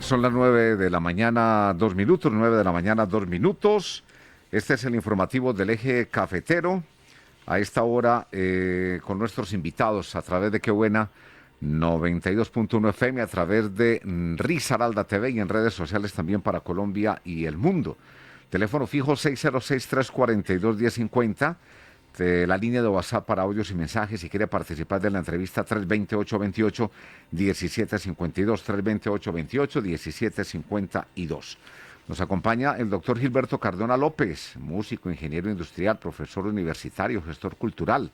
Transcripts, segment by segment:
Son las 9 de la mañana, 2 minutos, 9 de la mañana, 2 minutos. Este es el informativo del Eje Cafetero. A esta hora, con nuestros invitados a través de Qué Buena, 92.1 FM, a través de Risaralda TV y en redes sociales también para Colombia y el mundo. Teléfono fijo 606-342-1050. La línea de WhatsApp para audios y mensajes. Si quiere participar de la entrevista, 320-828-1752, 320-828-1752. Nos acompaña el doctor Gilberto Cardona López, músico, ingeniero industrial, profesor universitario, gestor cultural.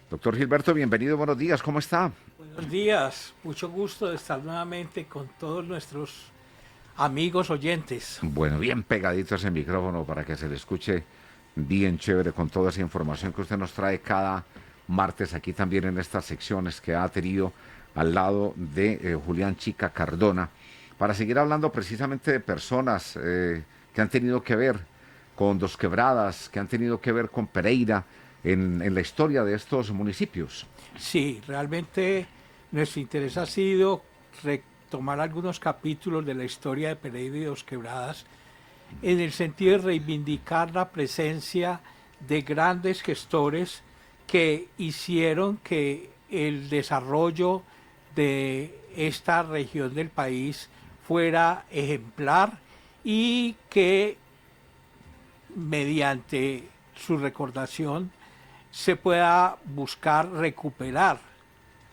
Doctor Gilberto, bienvenido, buenos días, ¿cómo está? Buenos días, mucho gusto de estar nuevamente con todos nuestros amigos oyentes. Bueno, bien pegadito ese micrófono para que se le escuche bien chévere con toda esa información que usted nos trae cada martes aquí también en estas secciones que ha tenido al lado de Julián Chica Cardona, para seguir hablando precisamente de personas que han tenido que ver con Dos Quebradas, que han tenido que ver con Pereira en la historia de estos municipios. Sí, realmente nuestro interés ha sido retomar algunos capítulos de la historia de Pereira y Dos Quebradas en el sentido de reivindicar la presencia de grandes gestores que hicieron que el desarrollo de esta región del país fuera ejemplar y que mediante su recordación se pueda buscar recuperar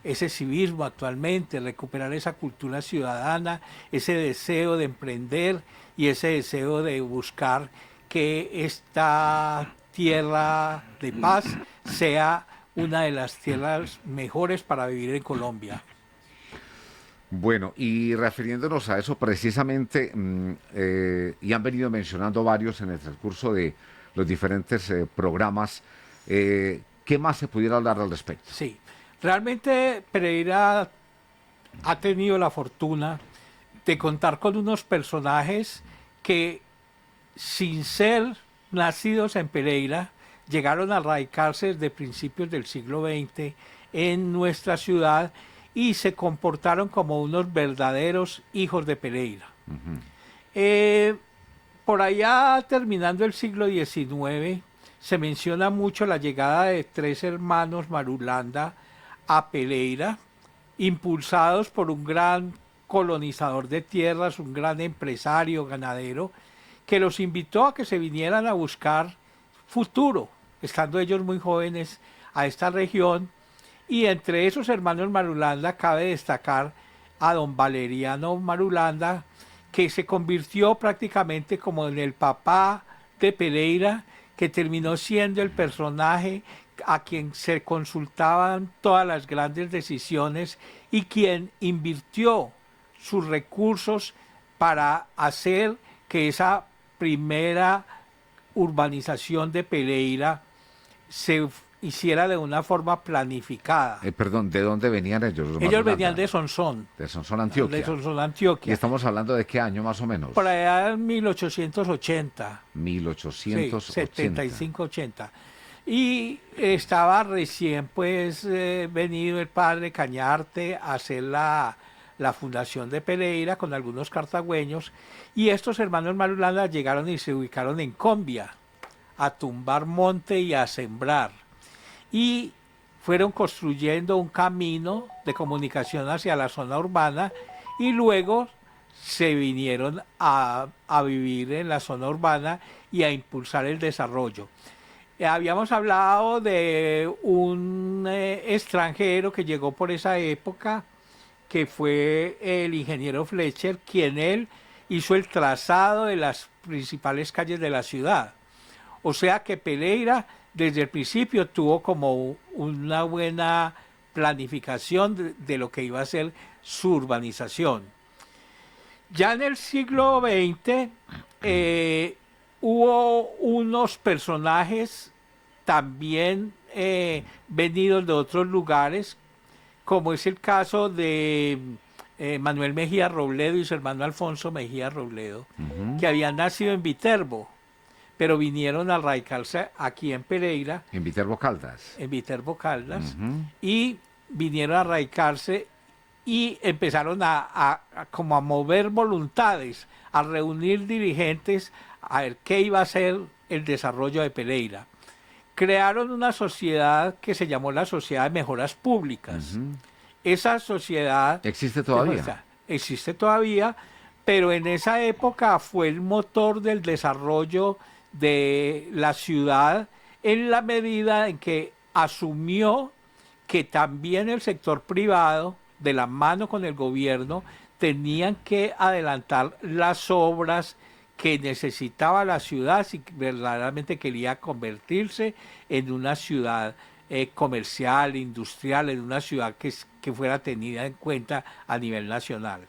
ese civismo actualmente, recuperar esa cultura ciudadana, ese deseo de emprender y ese deseo de buscar que esta tierra de paz sea una de las tierras mejores para vivir en Colombia. Bueno, y refiriéndonos a eso precisamente, y han venido mencionando varios en el transcurso de los diferentes programas, ¿qué más se pudiera hablar al respecto? Sí, realmente Pereira ha tenido la fortuna de contar con unos personajes que, sin ser nacidos en Pereira, llegaron a radicarse desde principios del siglo XX en nuestra ciudad y se comportaron como unos verdaderos hijos de Pereira. Por allá, terminando el siglo XIX, se menciona mucho la llegada de tres hermanos Marulanda a Pereira, impulsados por un gran colonizador de tierras, un gran empresario ganadero, que los invitó a que se vinieran a buscar futuro, estando ellos muy jóvenes, a esta región. Y entre esos hermanos Marulanda cabe destacar a don Valeriano Marulanda, que se convirtió prácticamente como en el papá de Pereira, que terminó siendo el personaje a quien se consultaban todas las grandes decisiones y quien invirtió sus recursos para hacer que esa primera urbanización de Pereira se hiciera de una forma planificada. Perdón, ¿de dónde venían ellos? Ellos venían de Sonsón. De Sonsón, Antioquia. De Sonsón, Antioquia. ¿Y estamos hablando de qué año más o menos? Por allá en 1880. 1880. Sí, 75-80. Y estaba recién pues venido el padre Cañarte a hacer la fundación de Pereira con algunos cartagüeños, y estos hermanos Marulanda llegaron y se ubicaron en Combia a tumbar monte y a sembrar, y fueron construyendo un camino de comunicación hacia la zona urbana, y luego se vinieron a vivir en la zona urbana y a impulsar el desarrollo. Habíamos hablado de un extranjero que llegó por esa época, que fue el ingeniero Fletcher, quien él hizo el trazado de las principales calles de la ciudad. O sea que Pereira desde el principio tuvo como una buena planificación de lo que iba a ser su urbanización. Ya en el siglo XX hubo unos personajes también venidos de otros lugares, como es el caso de Manuel Mejía Robledo y su hermano Alfonso Mejía Robledo, que habían nacido en Viterbo, pero vinieron a radicarse aquí en Pereira. En Viterbo Caldas. En Viterbo Caldas. Y vinieron a radicarse y empezaron como a mover voluntades, a reunir dirigentes, a ver qué iba a ser el desarrollo de Pereira. Crearon una sociedad que se llamó la Sociedad de Mejoras Públicas. Esa sociedad ¿Existe todavía? existe todavía, pero en esa época fue el motor del desarrollo de la ciudad en la medida en que asumió que también el sector privado, de la mano con el gobierno, tenían que adelantar las obras que necesitaba la ciudad si verdaderamente quería convertirse en una ciudad comercial, industrial, en una ciudad que fuera tenida en cuenta a nivel nacional.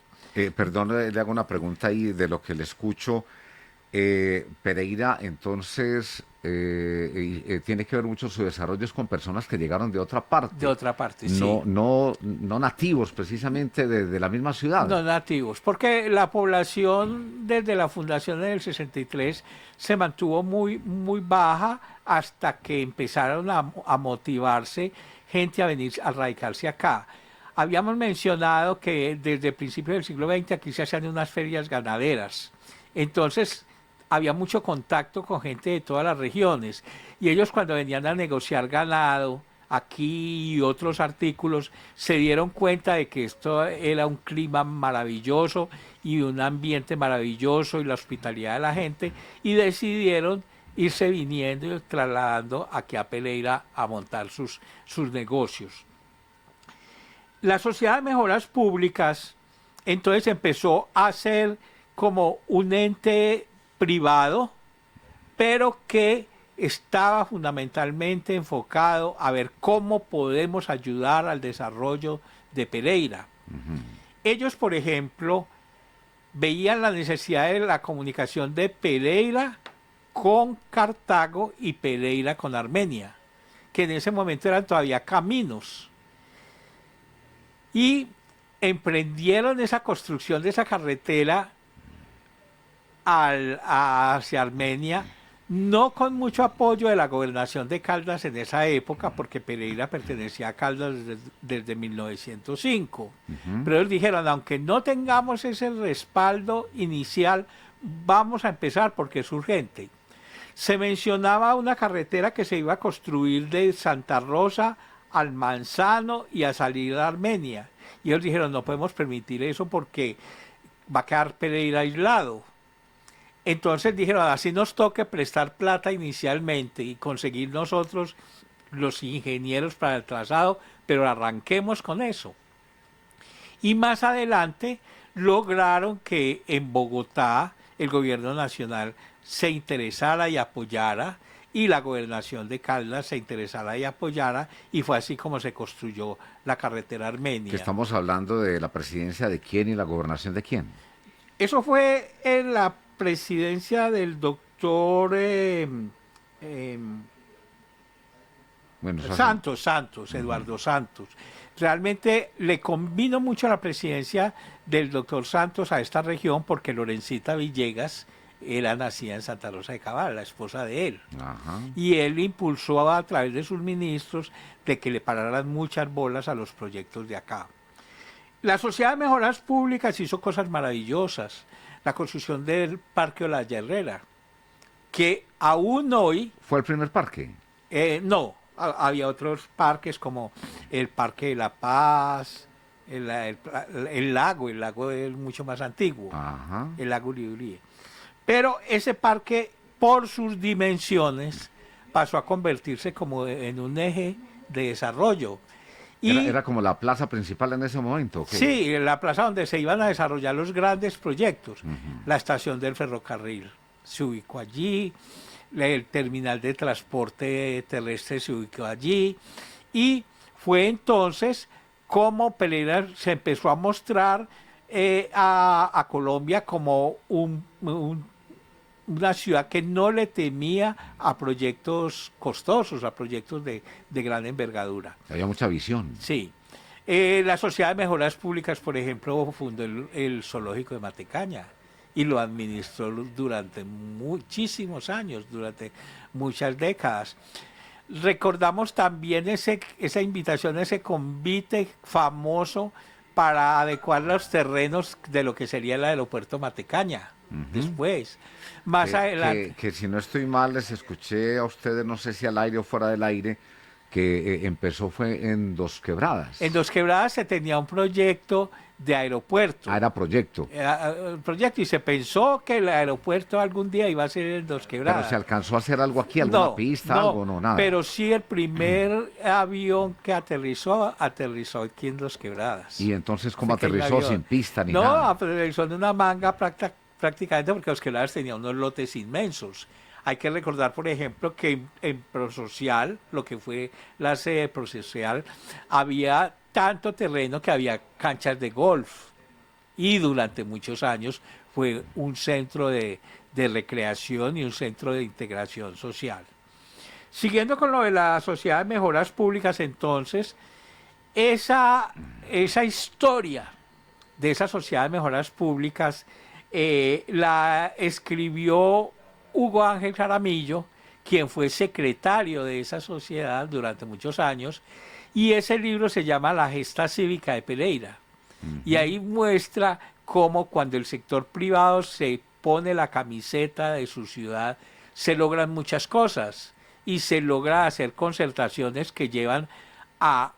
Perdón, le hago una pregunta ahí de lo que le escucho. Pereira, entonces, tiene que ver mucho su desarrollo es con personas que llegaron de otra parte. De otra parte, No, sí. no nativos precisamente de la misma ciudad. No nativos, porque la población desde la fundación en el 63 se mantuvo muy baja hasta que empezaron a motivarse gente a venir a radicarse acá. Habíamos mencionado que desde principios del siglo XX aquí se hacían unas ferias ganaderas. Entonces había mucho contacto con gente de todas las regiones y ellos cuando venían a negociar ganado aquí y otros artículos se dieron cuenta de que esto era un clima maravilloso y un ambiente maravilloso y la hospitalidad de la gente y decidieron irse viniendo y trasladando aquí a Pereira a montar sus negocios. La Sociedad de Mejoras Públicas entonces empezó a ser como un ente privado, pero que estaba fundamentalmente enfocado a ver cómo podemos ayudar al desarrollo de Pereira. Ellos, por ejemplo, veían la necesidad de la comunicación de Pereira con Cartago y Pereira con Armenia, que en ese momento eran todavía caminos. Y emprendieron esa construcción de esa carretera hacia Armenia, no con mucho apoyo de la gobernación de Caldas en esa época, porque Pereira pertenecía a Caldas desde 1905. Pero ellos dijeron, aunque no tengamos ese respaldo inicial, vamos a empezar porque es urgente. Se mencionaba una carretera que se iba a construir de Santa Rosa al Manzano y a salir a Armenia. Y ellos dijeron, no podemos permitir eso porque va a quedar Pereira aislado. Entonces dijeron, así nos toque prestar plata inicialmente y conseguir nosotros los ingenieros para el trazado, pero arranquemos con eso. Y más adelante lograron que en Bogotá el gobierno nacional se interesara y apoyara, y la gobernación de Caldas se interesara y apoyara, y fue así como se construyó la carretera armenia. Que estamos hablando de la presidencia de quién y la gobernación de quién. Eso fue en la presidencia del doctor Bueno, Santos, Eduardo Santos. Realmente le convino mucho la presidencia del doctor Santos a esta región porque Lorencita Villegas era nacida en Santa Rosa de Cabal, la esposa de él. Ajá. Y él impulsó a través de sus ministros de que le pararan muchas bolas a los proyectos de acá. La Sociedad de Mejoras Públicas hizo cosas maravillosas. La construcción del Parque de la Herrera, que aún hoy... ¿Fue el primer parque? No, había otros parques como el Parque de la Paz, el lago es mucho más antiguo, Ajá. el lago Uribe. Pero ese parque, por sus dimensiones, pasó a convertirse como en un eje de desarrollo. Y Era como la plaza principal en ese momento. ¿Qué? sí, la plaza donde se iban a desarrollar los grandes proyectos. La estación del ferrocarril se ubicó allí, el terminal de transporte terrestre se ubicó allí, y fue entonces como Pereira se empezó a mostrar a Colombia como una ciudad que no le temía a proyectos costosos, a proyectos de gran envergadura. Había mucha visión. Sí. La Sociedad de Mejoras Públicas, por ejemplo, fundó el zoológico de Matecaña y lo administró durante muchísimos años, durante muchas décadas. Recordamos también esa invitación, ese convite famoso para adecuar los terrenos de lo que sería el aeropuerto Matecaña. Después, más adelante. Que si no estoy mal, les escuché a ustedes, no sé si al aire o fuera del aire, que empezó fue en Dos Quebradas. En Dos Quebradas se tenía un proyecto de aeropuerto. Ah, era proyecto. Era un proyecto y se pensó que el aeropuerto algún día iba a ser en Dos Quebradas. Pero se alcanzó a hacer algo aquí, alguna pista, algo, no, nada. Pero sí el primer avión que aterrizó aquí en Dos Quebradas. ¿Y entonces cómo Pequeño aterrizó? avión. Sin pista ni No, nada. aterrizó en una manga prácticamente porque Dos Quebradas tenía unos lotes inmensos. Hay que recordar, por ejemplo, que en Prosocial, lo que fue la sede de Prosocial, había tanto terreno que había canchas de golf. Y durante muchos años fue un centro de recreación y un centro de integración social. Siguiendo con lo de la Sociedad de Mejoras Públicas, entonces, esa historia de esa Sociedad de Mejoras Públicas la escribió Hugo Ángel Jaramillo, quien fue secretario de esa sociedad durante muchos años, y ese libro se llama La Gesta Cívica de Pereira. Y ahí muestra cómo cuando el sector privado se pone la camiseta de su ciudad, se logran muchas cosas y se logra hacer concertaciones que llevan a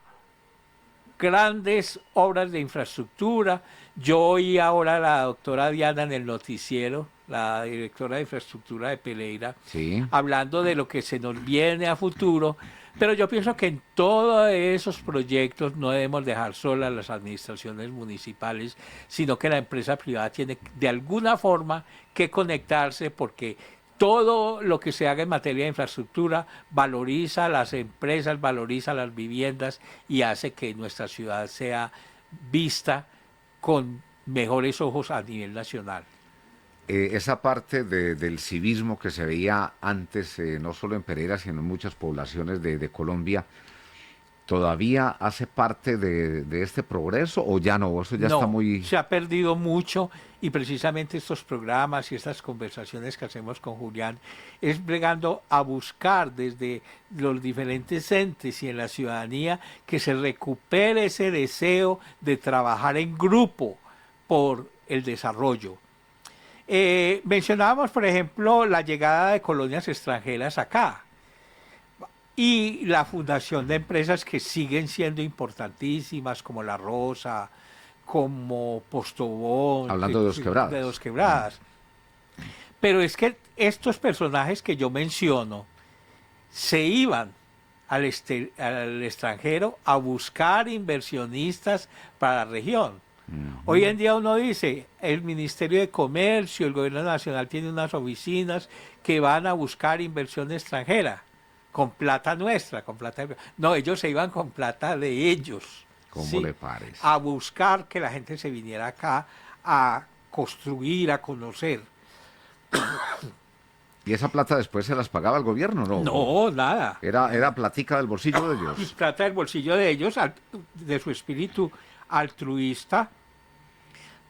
grandes obras de infraestructura. Yo oí ahora a la doctora Diana en el noticiero, la directora de infraestructura de Pereira, Sí. hablando de lo que se nos viene a futuro, pero yo pienso que en todos esos proyectos no debemos dejar solas las administraciones municipales, sino que la empresa privada tiene de alguna forma que conectarse porque todo lo que se haga en materia de infraestructura valoriza a las empresas, valoriza las viviendas y hace que nuestra ciudad sea vista con mejores ojos a nivel nacional. Esa parte del civismo que se veía antes, no solo en Pereira, sino en muchas poblaciones de Colombia, ¿todavía hace parte de este progreso o ya no? Eso ya No, está muy... se ha perdido mucho y precisamente estos programas y estas conversaciones que hacemos con Julián es bregando a buscar desde los diferentes entes y en la ciudadanía que se recupere ese deseo de trabajar en grupo por el desarrollo. Mencionábamos, por ejemplo, la llegada de colonias extranjeras acá y la fundación de empresas que siguen siendo importantísimas, como La Rosa, como Postobón, Hablando de Dos Quebradas. de Dos Quebradas. Pero es que estos personajes que yo menciono se iban al extranjero a buscar inversionistas para la región. Hoy en día uno dice, el Ministerio de Comercio, el Gobierno Nacional tiene unas oficinas que van a buscar inversión extranjera, con plata nuestra, con plata... No, ellos se iban con plata de ellos. ¿Cómo ¿sí? le parece? A buscar que la gente se viniera acá a construir, a conocer. ¿Y esa plata después se las pagaba el gobierno, no? No, nada. Era platica del bolsillo de ellos. Plata del bolsillo de ellos, de su espíritu altruista,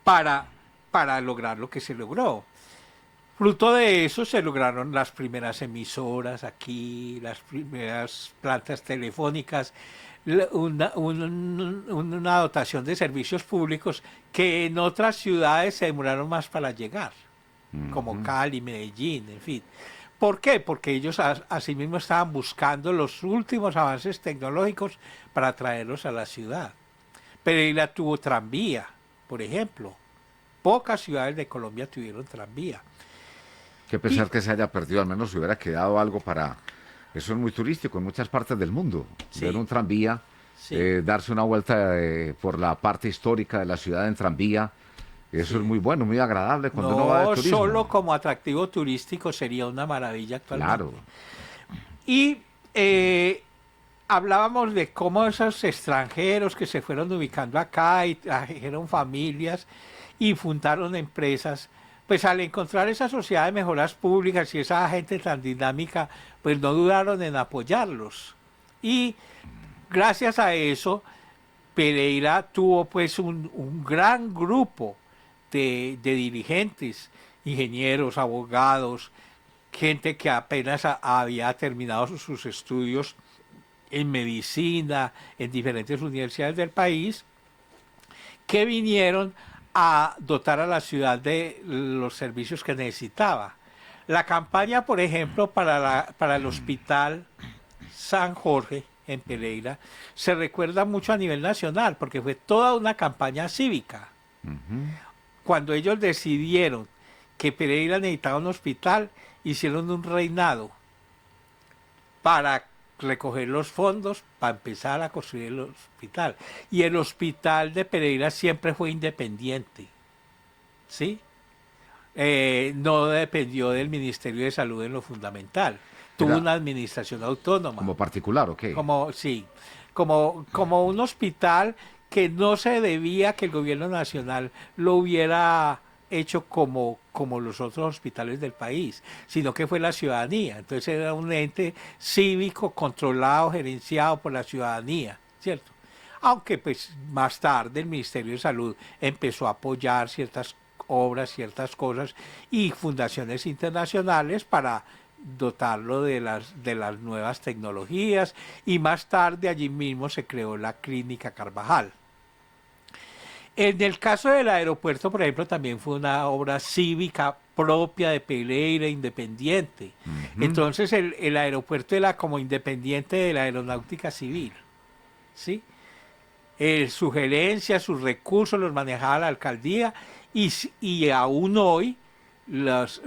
para lograr lo que se logró. Fruto de eso se lograron las primeras emisoras aquí, las primeras plantas telefónicas, una dotación de servicios públicos que en otras ciudades se demoraron más para llegar, como Cali, Medellín, en fin. ¿Por qué? Porque ellos asimismo estaban buscando los últimos avances tecnológicos para traerlos a la ciudad. Pereira tuvo tranvía, por ejemplo. Pocas ciudades de Colombia tuvieron tranvía. Qué pesar que se haya perdido, al menos se hubiera quedado algo para... Eso es muy turístico en muchas partes del mundo. Sí. Ver un tranvía, Sí. darse una vuelta por la parte histórica de la ciudad en tranvía. Eso es muy bueno, muy agradable cuando uno va de No turismo. solo como atractivo turístico sería una maravilla actualmente. Claro. Y hablábamos de cómo esos extranjeros que se fueron ubicando acá y trajeron familias y fundaron empresas, pues al encontrar esa sociedad de mejoras públicas y esa gente tan dinámica, pues no dudaron en apoyarlos. Y gracias a eso, Pereira tuvo pues un gran grupo de dirigentes, ingenieros, abogados, gente que apenas había terminado sus estudios en medicina, en diferentes universidades del país, que vinieron a dotar a la ciudad de los servicios que necesitaba. La campaña, por ejemplo, para el Hospital San Jorge en Pereira se recuerda mucho a nivel nacional porque fue toda una campaña cívica. Cuando ellos decidieron que Pereira necesitaba un hospital, hicieron un reinado para recoger los fondos para empezar a construir el hospital. Y el hospital de Pereira siempre fue independiente, ¿sí? No dependió del Ministerio de Salud en lo fundamental. Tuvo una administración autónoma. ¿Como particular o qué? Sí, como un hospital que no se debía que el gobierno nacional lo hubiera hecho como los otros hospitales del país, sino que fue la ciudadanía. Entonces era un ente cívico controlado, gerenciado por la ciudadanía, ¿cierto? Aunque pues más tarde el Ministerio de Salud empezó a apoyar ciertas obras, ciertas cosas y fundaciones internacionales para dotarlo de las nuevas tecnologías, y más tarde allí mismo se creó la Clínica Carvajal. En el caso del aeropuerto, por ejemplo, también fue una obra cívica propia de Pereira, independiente. Entonces el aeropuerto era como independiente de la aeronáutica civil, ¿sí? Sugerencias, sus recursos los manejaba la alcaldía, y aún hoy los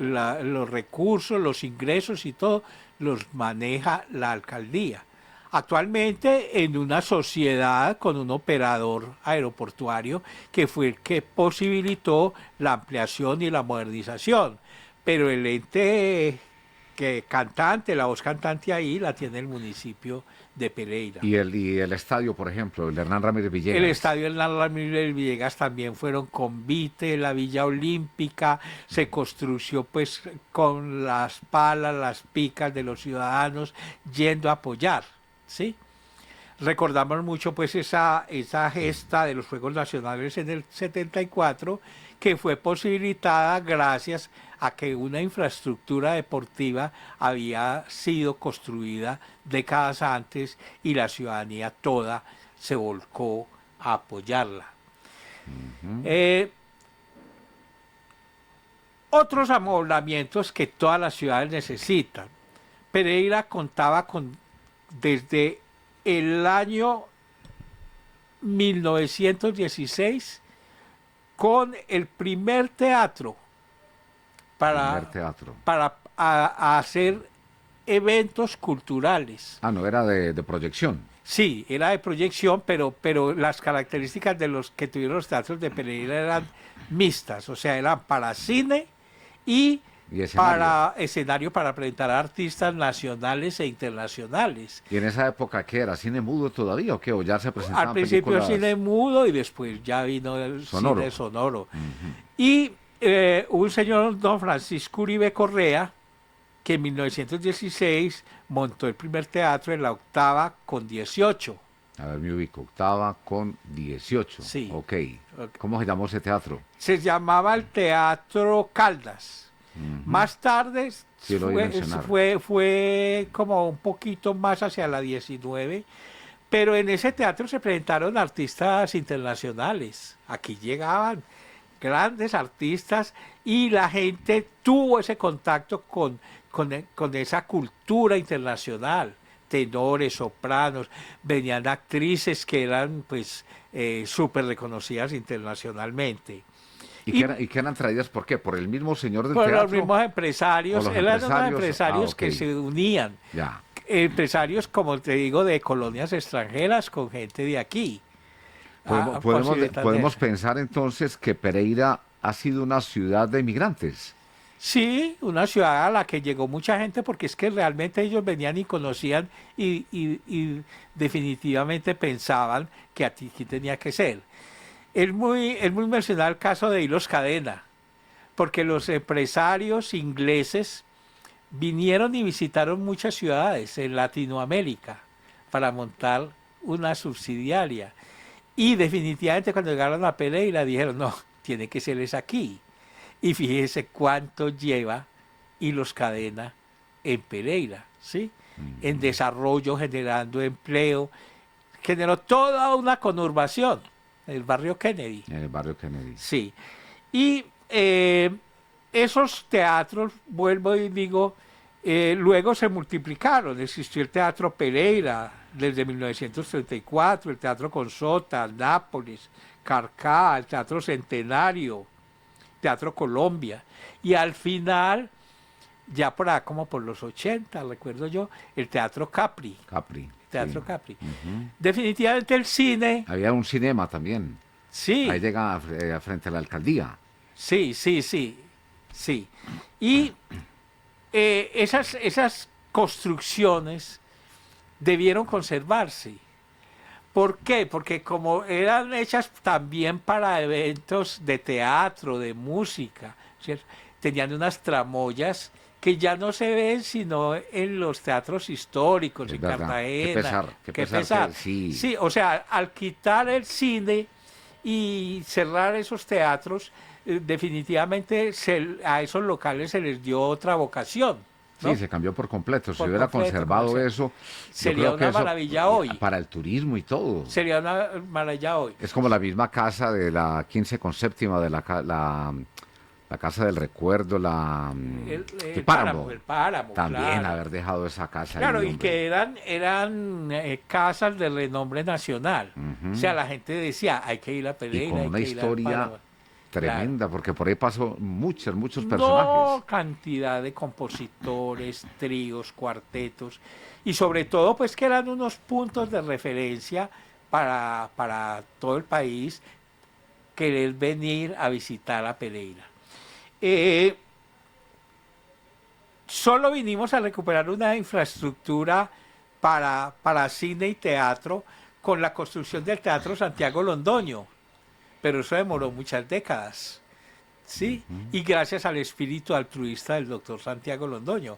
recursos, los ingresos y todo los maneja la alcaldía. Actualmente en una sociedad con un operador aeroportuario que fue el que posibilitó la ampliación y la modernización, pero el ente la voz cantante ahí la tiene el municipio de Pereira. ¿Y el estadio, por ejemplo, el Hernán Ramírez Villegas? El estadio Hernán Ramírez Villegas también fueron convite, la Villa Olímpica se construyó pues con las palas, las picas de los ciudadanos yendo a apoyar, ¿sí? Recordamos mucho pues esa gesta de los Juegos Nacionales en el 74, que fue posibilitada gracias a que una infraestructura deportiva había sido construida décadas antes y la ciudadanía toda se volcó a apoyarla. Otros amoblamientos que todas las ciudades necesitan. Pereira contaba desde el año 1916 con el primer teatro para hacer eventos culturales. Ah, no era de proyección. Sí, era de proyección, pero las características de los que tuvieron los teatros de Pereira eran mixtas, o sea, eran para cine y para escenario para presentar a artistas nacionales e internacionales. ¿Y en esa época qué era? ¿Cine mudo todavía o qué? ¿O ya se presentaban Al principio películas? Cine mudo y después ya vino el cine sonoro. Y un señor, don Francisco Uribe Correa, que en 1916 montó el primer teatro en la Octava con 18. A ver, me ubico. Octava con 18. Sí. Ok. ¿Cómo se llamó ese teatro? Se llamaba el Teatro Caldas. Más tarde sí, fue como un poquito más hacia la 19, pero en ese teatro se presentaron artistas internacionales. Aquí llegaban grandes artistas y la gente tuvo ese contacto con esa cultura internacional. Tenores, sopranos, venían actrices que eran pues súper reconocidas internacionalmente. ¿Y qué eran traídas por qué? ¿Por el mismo señor del teatro? Por los mismos empresarios, eran los empresarios okay. que se unían. Ya. Empresarios, como te digo, de colonias extranjeras con gente de aquí. Podemos pensar entonces que Pereira ha sido una ciudad de inmigrantes. Sí, una ciudad a la que llegó mucha gente porque es que realmente ellos venían y conocían y definitivamente pensaban que aquí tenía que ser. Es muy mencionado el caso de Hilos Cadena, porque los empresarios ingleses vinieron y visitaron muchas ciudades en Latinoamérica para montar una subsidiaria. Y definitivamente cuando llegaron a Pereira dijeron, no, tiene que ser aquí. Y fíjese cuánto lleva Hilos Cadena en Pereira, ¿sí? En desarrollo, generando empleo, generó toda una conurbación. el barrio Kennedy. En el barrio Kennedy. Sí. Y esos teatros, vuelvo y digo, luego se multiplicaron. Existió el Teatro Pereira desde 1934, el Teatro Consota, Nápoles, Carcá, el Teatro Centenario, Teatro Colombia. Y al final, ya por ahí como por los 80, recuerdo yo, el Teatro Capri. Capri. Teatro Sí. Capri. Ujú. Definitivamente el cine, Había un cinema también. sí, Ahí llega frente a la alcaldía. sí, sí, sí, sí. Y esas construcciones debieron conservarse. ¿Por qué? Porque como eran hechas también para eventos de teatro, de música, ¿cierto? Tenían unas tramoyas que ya no se ven sino en los teatros históricos, Es en verdad. Qué Cartagena. pesar, qué Qué pesar. pesar. Sí. Sí, o sea, al quitar el cine y cerrar esos teatros, definitivamente a esos locales se les dio otra vocación, Sí, ¿no? se cambió por completo. Si Por hubiera completo, conservado eso, yo sería creo que una eso maravilla hoy. para el turismo y todo. Sería una maravilla hoy. Es como la misma casa de la 15 con séptima, de la casa del recuerdo, el Páramo. El páramo, También claro. haber dejado esa casa Claro, ahí, y hombre. que eran casas de renombre nacional. Ujú. O sea, la gente decía, hay que ir a Y Pereira, con hay una que ir al historia páramo. tremenda, porque por ahí pasó muchos personajes. No, cantidad de compositores, tríos, cuartetos, y sobre todo, pues que eran unos puntos de referencia para todo el país querer venir a visitar a Pereira. Eh, Solo vinimos a recuperar una infraestructura para cine y teatro con la construcción del Teatro Santiago Londoño, pero eso demoró muchas décadas, ¿sí? Y gracias al espíritu altruista del doctor Santiago Londoño,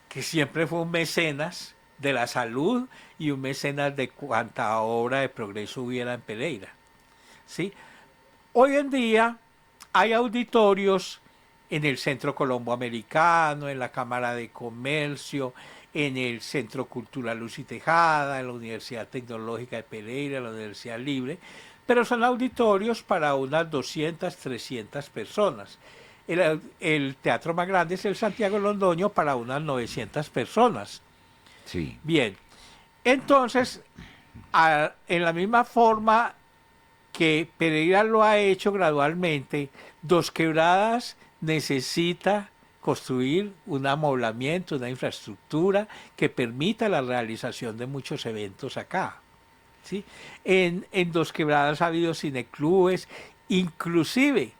que siempre fue un mecenas de la salud y un mecenas de cuanta obra de progreso hubiera en Pereira, ¿sí? Hoy en día hay auditorios en el Centro Colomboamericano, en la Cámara de Comercio, en el Centro Cultural Luz y Tejada, en la Universidad Tecnológica de Pereira, en la Universidad Libre, pero son auditorios para unas 200, 300 personas. El teatro más grande es el Santiago Londoño para unas 900 personas. Sí. Bien, entonces, en la misma forma que Pereira lo ha hecho gradualmente, Dos Quebradas necesita construir un amoblamiento, una infraestructura que permita la realización de muchos eventos acá. ¿Sí? En Dos Quebradas ha habido cineclubes, inclusive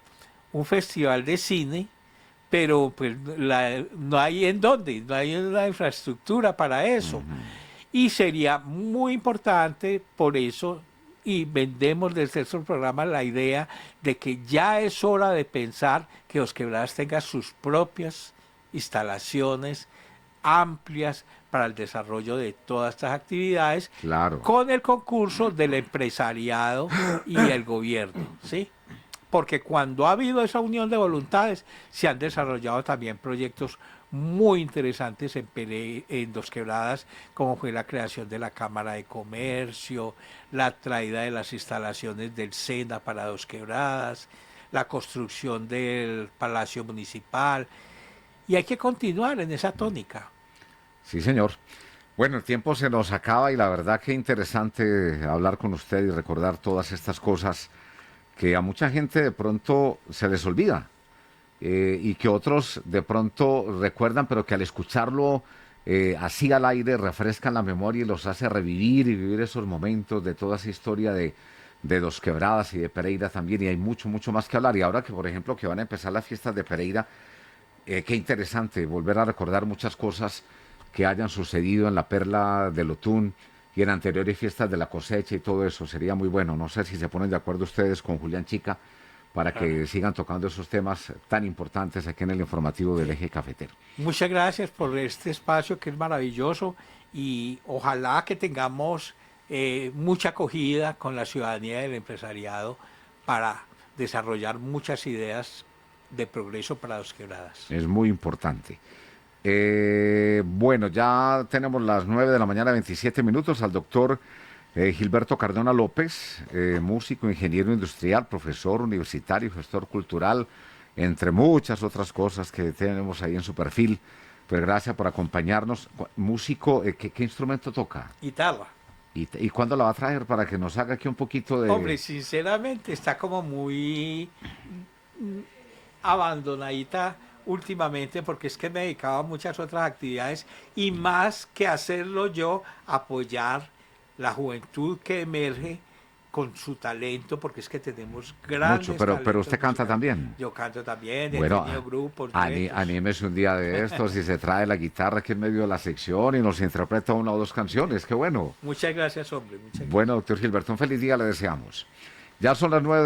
un festival de cine, pero pues no hay en dónde, no hay una infraestructura para eso. Y sería muy importante, por eso, y vendemos desde estos programas la idea de que ya es hora de pensar que Dos Quebradas tenga sus propias instalaciones amplias para el desarrollo de todas estas actividades, Claro. con el concurso del empresariado y el gobierno, ¿sí? Porque cuando ha habido esa unión de voluntades, se han desarrollado también proyectos muy interesantes en Dos Quebradas, como fue la creación de la Cámara de Comercio, la traída de las instalaciones del SENA para Dos Quebradas, la construcción del Palacio Municipal, y hay que continuar en esa tónica. Sí, señor. Bueno, el tiempo se nos acaba y la verdad que interesante hablar con usted y recordar todas estas cosas que a mucha gente de pronto se les olvida y que otros de pronto recuerdan, pero que al escucharlo así al aire refrescan la memoria y los hace revivir y vivir esos momentos de toda esa historia de Dos Quebradas y de Pereira también. Y hay mucho más que hablar. Y ahora que, por ejemplo, que van a empezar las fiestas de Pereira, qué interesante volver a recordar muchas cosas que hayan sucedido en la Perla del Otún y en anteriores fiestas de la cosecha y todo eso. Sería muy bueno. No sé si se ponen de acuerdo ustedes con Julián Chica para que sigan tocando esos temas tan importantes aquí en el informativo del Eje Cafetero. Muchas gracias por este espacio que es maravilloso y ojalá que tengamos mucha acogida con la ciudadanía del empresariado para desarrollar muchas ideas de progreso para Dos Quebradas. Es muy importante. Bueno, ya tenemos las 9 de la mañana, 27 minutos. Al doctor Gilberto Cardona López, músico, ingeniero industrial, profesor universitario, gestor cultural, entre muchas otras cosas que tenemos ahí en su perfil. Pues gracias por acompañarnos. Músico, ¿qué instrumento toca? Guitarra. ¿Y cuándo la va a traer para que nos haga aquí un poquito de... Hombre, sinceramente está como muy abandonadita últimamente porque es que me dedicaba a muchas otras actividades y más que hacerlo yo, apoyar la juventud que emerge con su talento, porque es que tenemos Mucho, grandes pero talentos usted canta musicales. también. Yo canto también, he Bueno, tenido grupos, duetos. anímese un día de estos y se trae la guitarra aquí en medio de la sección y nos interpreta una o dos canciones. Qué bueno. Muchas gracias, hombre. Muchas gracias. Bueno, doctor Gilberto, un feliz día le deseamos. Ya son las 9.